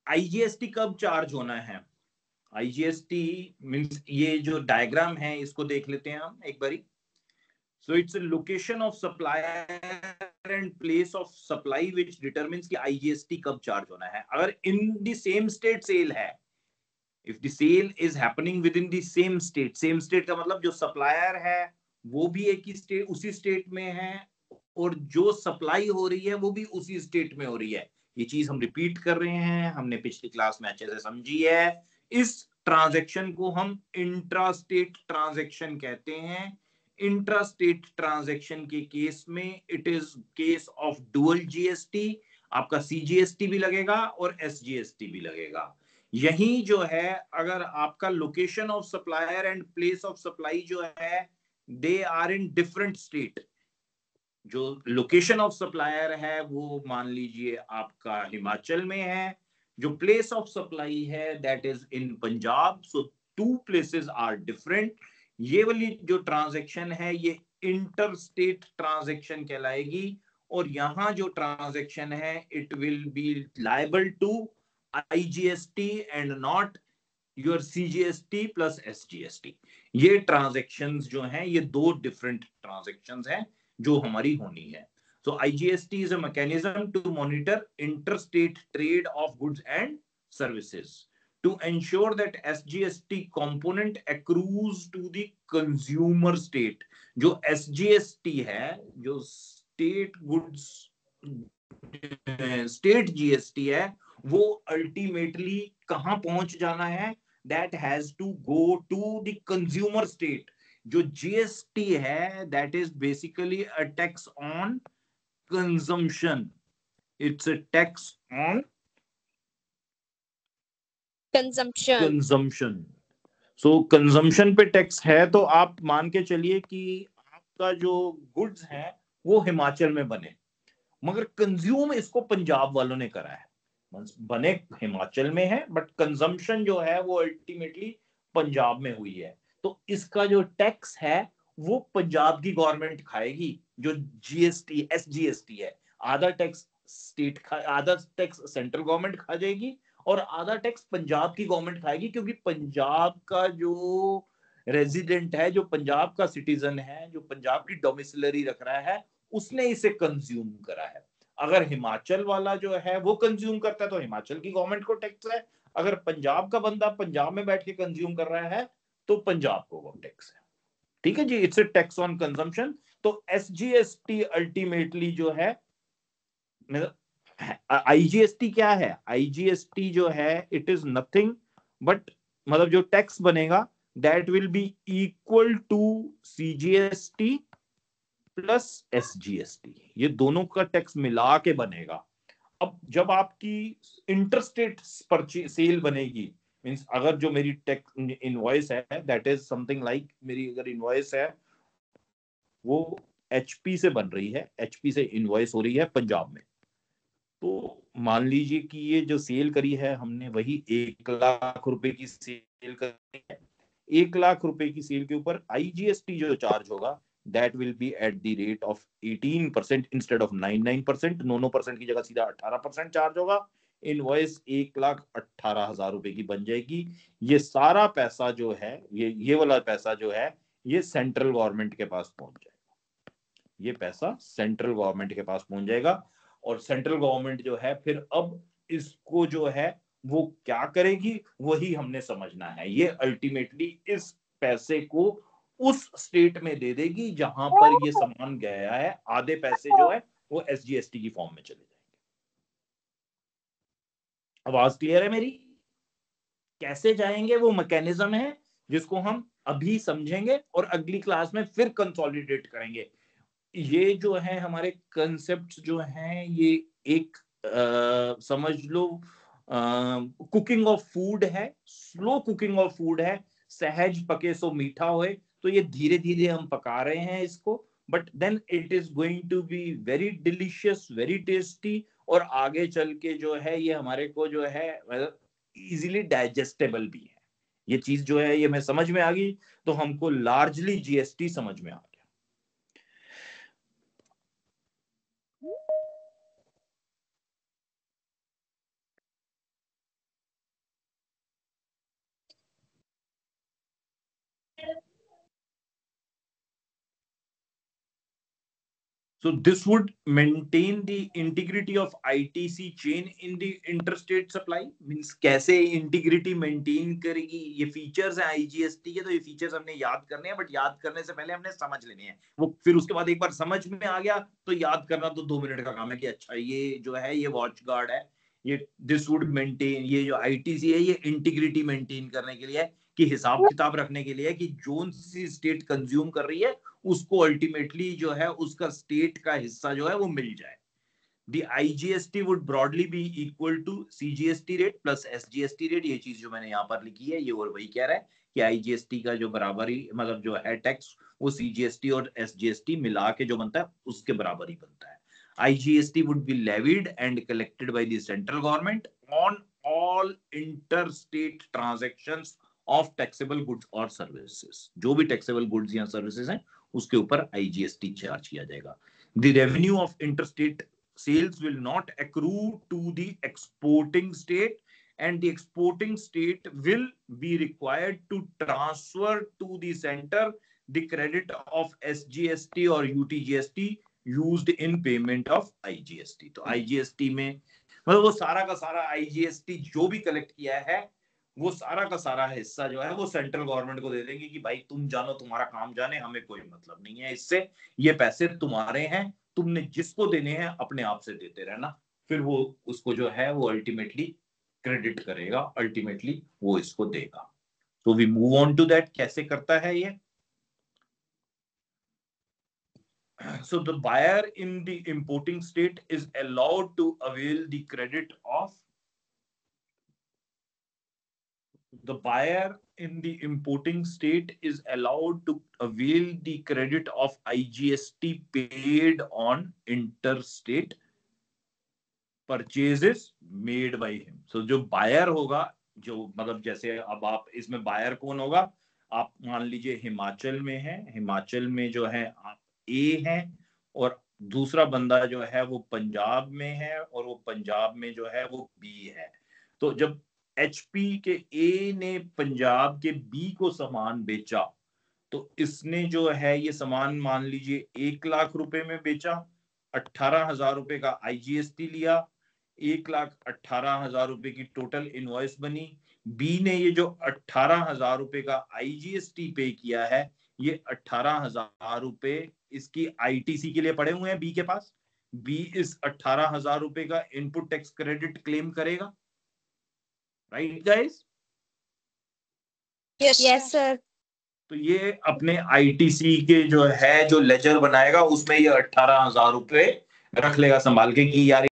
IGST कब charge होना है? आईजीएसटी मींस ये जो डायग्राम है इसको देख लेते हैं हम एक बारी। So it's a location of supplier and place of supply which determines कि IGST कब चार्ज होना है। अगर in the same state sale है, if the sale is happening within the same state का मतलब जो सप्लायर है वो भी एक ही स्टेट उसी स्टेट में है और जो सप्लाई हो रही है वो भी उसी स्टेट में हो रही है। ये चीज हम रिपीट कर रहे हैं, हमने पिछली क्लास में अच्छे से समझी है। इस ट्रांजैक्शन को हम इंट्रा स्टेट ट्रांजैक्शन कहते हैं। इंट्रा स्टेट ट्रांजैक्शन के केस में it is case of dual GST, आपका सीजीएसटी भी लगेगा और एसजीएसटी भी लगेगा। यही जो है अगर आपका location of supplier and place of supply जो है they are in different state, जो लोकेशन ऑफ सप्लायर है वो मान लीजिए आपका हिमाचल में है, जो प्लेस ऑफ सप्लाई है that is in Punjab, so two places are different. ये वाली जो ट्रांजैक्शन है ये इंटर स्टेट ट्रांजैक्शन कहलाएगी और यहां जो ट्रांजैक्शन है it will be liable to IGST and not your CGST plus SGST। ये ट्रांजैक्शंस जो हैं ये दो डिफरेंट ट्रांजैक्शंस हैं जो हमारी होनी है। So IGST is a mechanism to monitor interstate trade of goods and services to ensure that SGST component accrues to the consumer state। जो SGST है, जो state goods स्टेट जीएसटी है, वो अल्टीमेटली कहां पहुंच जाना है? That has to go to the consumer state. जो जीएसटी है that is basically a tax on consumption, it's a tax on consumption. So consumption पे टैक्स है तो आप मान के चलिए कि आपका जो गुड्स है वो हिमाचल में बने, मगर कंज्यूम इसको पंजाब वालों ने करा है। बने हिमाचल में है बट कंजम्पशन जो है वो अल्टीमेटली पंजाब में हुई है, तो इसका जो टैक्स है वो पंजाब की गवर्नमेंट खाएगी। जो जीएसटी एसजीएसटी है, आधा टैक्स स्टेट आधा टैक्स सेंट्रल गवर्नमेंट खा जाएगी और आधा टैक्स पंजाब की गवर्नमेंट खाएगी, क्योंकि पंजाब का जो रेजिडेंट है, जो पंजाब का सिटीजन है, जो पंजाब की डोमिसिलरी रख रहा है, उसने इसे कंज्यूम करा है। अगर हिमाचल वाला जो है वो कंज्यूम करता है तो हिमाचल की गवर्नमेंट को टैक्स है, अगर पंजाब का बंदा पंजाब में बैठ के कंज्यूम कर रहा है तो पंजाब को वो टैक्स है। ठीक है जी, it's a tax on consumption. तो एसजीएसटी अल्टीमेटली जो है, आईजीएसटी क्या है? आईजीएसटी जो है इट इज नथिंग बट मतलब जो टैक्स बनेगा that will be equal to CGST plus SGST. ये दोनों का टैक्स मिला के बनेगा। अब जब आपकी इंटरस्टेट परचेज सेल बनेगी, मींस अगर जो मेरी टैक्स इनवॉइस है दैट इज समथिंग लाइक, मेरी अगर इनवॉइस है वो एचपी से बन रही है, एचपी से इनवॉइस हो रही है पंजाब में, तो मान लीजिए कि ये जो सेल करी है हमने वही 1,00,000 रुपए की सेल करी है। 1,00,000 रुपए की सेल के ऊपर आईजीएसटी जो चार्ज होगा that will B at the rate of 18% instead of 99%। 9% की जगह सीधा 18% चार्ज होगा। इनवॉइस 1,18,000 रुपए की बन जाएगी। ये सारा पैसा जो है, ये वाला पैसा जो है ये सेंट्रल गवर्नमेंट के पास पहुंच जाएगा। ये पैसा सेंट्रल गवर्नमेंट के पास पहुंच जाएगा और सेंट्रल गवर्नमेंट जो है फिर अब इसको जो है वो क्या करेगी वही हमने समझना है। ये अल्टीमेटली इस पैसे को उस स्टेट में दे देगी जहां पर ये सामान गया है। आधे पैसे जो है वो एसजीएसटी की फॉर्म में चले जाएंगे। आवाज क्लियर है मेरी? कैसे जाएंगे वो मैकेनिज्म है जिसको हम अभी समझेंगे और अगली क्लास में फिर कंसोलिडेट करेंगे। ये जो है हमारे कंसेप्ट जो हैं ये एक समझ लो कुकिंग ऑफ फूड है, स्लो कुकिंग ऑफ फूड है। सहज पके सो मीठा होए, तो ये धीरे धीरे हम पका रहे हैं इसको, but then it is going to be very delicious, very tasty, और आगे चल के जो है ये हमारे को जो है इजीली डाइजेस्टेबल भी है। ये चीज जो है ये मैं समझ में आ गई तो हमको लार्जली जीएसटी समझ में आ गया। So this would maintain the integrity of ITC chain in the interstate supply. Means कैसे integrity maintain करेगी, ये features हैं IGST के, तो ये features हमने याद करने हैं, but याद करने से पहले हमने समझ लेने हैं वो, फिर उसके बाद एक बार समझ में आ गया तो याद करना तो 2 मिनट का काम है कि अच्छा ये जो है ये वॉच गार्ड है, ये दिस वुड मेंटेन, ये जो ITC है ये इंटीग्रिटी मेंटेन करने के लिए है, कि हिसाब किताब रखने के लिए है कि जोन सी स्टेट कंज्यूम कर रही है उसको अल्टीमेटली जो है उसका स्टेट का हिस्सा जो है वो मिल जाए. The IGST would broadly be equal to CGST rate plus SGST rate. ये चीज जो मैंने यहाँ पर लिखी है ये और वही कह रहा है कि IGST का जो बराबर ही मतलब जो है टैक्स वो CGST और SGST मिला के जो बनता है उसके बराबर ही बनता है. IGST would be levied and collected by the central government on all interstate transactions of taxable goods or services. जो भी taxable goods या services हैं उसके ऊपर IGST चार्ज किया जाएगा. The revenue of interstate sales will not accrue to the exporting state, and the exporting state will be required to transfer to the center the credit of SGST or UTGST used in payment of IGST. तो IGST में मतलब वो सारा का सारा IGST जो भी collect किया है वो सारा का सारा हिस्सा जो है वो सेंट्रल गवर्नमेंट को दे देंगे कि भाई तुम जानो, तुम्हारा काम जाने, हमें कोई मतलब नहीं है इससे, ये पैसे तुम्हारे हैं, तुमने जिसको देने हैं अपने आप से देते रहना, फिर वो उसको जो है वो अल्टीमेटली क्रेडिट करेगा, अल्टीमेटली वो इसको देगा. तो we move on to that, कैसे करता है ये. So the buyer in the importing state is allowed to avail the credit of the buyer in the importing state is allowed to avail the credit of IGST paid on interstate purchases made by him. So जो buyer होगा, जो मतलब जैसे अब आप इसमें buyer कौन होगा, आप मान लीजिए हिमाचल में है, हिमाचल में जो है आप A हैं और दूसरा बंदा जो है वो पंजाब में है और वो पंजाब में जो है वो B है. तो जब HP के A ने पंजाब के B को सामान बेचा तो इसने जो है ये सामान मान लीजिए 1 लाख रुपए में बेचा, 18,000 रुपए का IGST लिया, 1,18,000 रुपए की टोटल इनवॉइस बनी. बी ने ये जो 18,000 रुपए का IGST पे किया है, ये 18,000 रुपए इसकी ITC के लिए पड़े हुए हैं बी के पास. बी इस 18,000 रुपए का इनपुट टैक्स क्रेडिट क्लेम करेगा. Right guys? Yes sir. तो ये अपने ITC के जो है जो लेजर बनाएगा उसमें ये 18,000 रुपए रख लेगा संभाल के कि यार